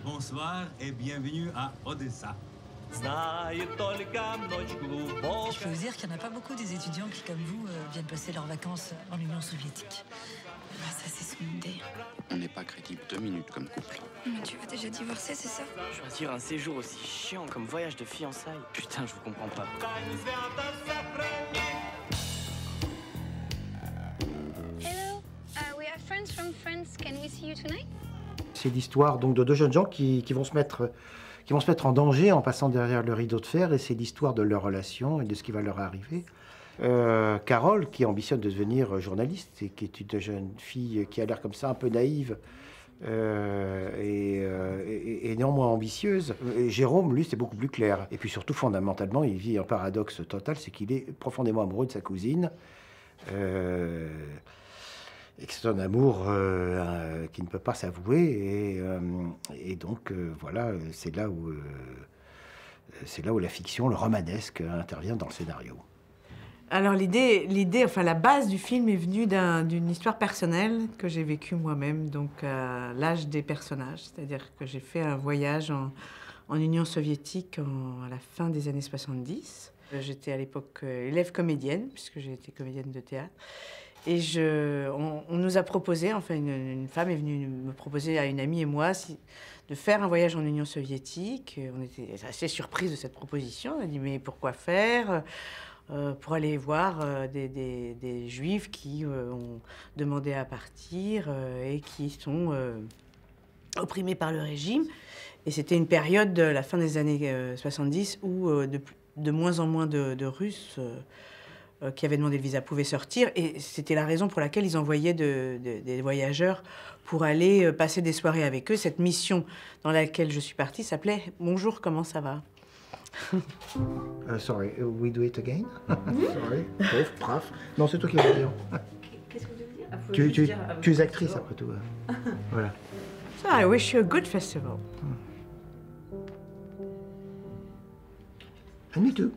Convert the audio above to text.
bonsoir et bienvenue à Odessa. Je peux vous dire qu'il n'y en a pas beaucoup des étudiants qui, comme vous, viennent passer leurs vacances en Union soviétique. Ah, ça, c'est son idée. On n'est pas crédible 2 minutes comme couple. Mais tu veux déjà divorcer, c'est ça? Choisir un séjour aussi chiant comme voyage de fiançailles. Putain, je vous comprends pas. Hello, we are friends from France. Can we see you tonight? C'est l'histoire donc de deux jeunes gens qui vont se mettre en danger en passant derrière le rideau de fer, et c'est l'histoire de leur relation et de ce qui va leur arriver. Carole, qui ambitionne de devenir journaliste et qui est une jeune fille qui a l'air comme ça un peu naïve et néanmoins ambitieuse. Et Jérôme, lui, c'est beaucoup plus clair. Et puis surtout, fondamentalement, il vit un paradoxe total, c'est qu'il est profondément amoureux de sa cousine. Et que c'est un amour qui ne peut pas s'avouer, et donc voilà, c'est là où la fiction, le romanesque intervient dans le scénario. Alors enfin la base du film est venue d'une histoire personnelle que j'ai vécue moi-même, donc à l'âge des personnages, c'est-à-dire que j'ai fait un voyage en Union soviétique à la fin des années 70. J'étais à l'époque élève comédienne, puisque j'ai été comédienne de théâtre. Et on nous a proposé, enfin une femme est venue me proposer à une amie et moi de faire un voyage en Union soviétique. On était assez surprise de cette proposition. On a dit mais pourquoi faire? Pour aller voir des juifs qui ont demandé à partir et qui sont opprimés par le régime. Et c'était une période de la fin des années 70 où de moins en moins de Russes qui avaient demandé le visa pouvaient sortir, et c'était la raison pour laquelle ils envoyaient des voyageurs pour aller passer des soirées avec eux. Cette mission dans laquelle je suis partie s'appelait « Bonjour, comment ça va ?» Sorry, we do it again? Sorry, pauvre, bref. Non, c'est toi qui vas le dire. Qu'est-ce que vous devez dire? Tu es actrice après tout. Voilà. So I wish you a good festival. And me too.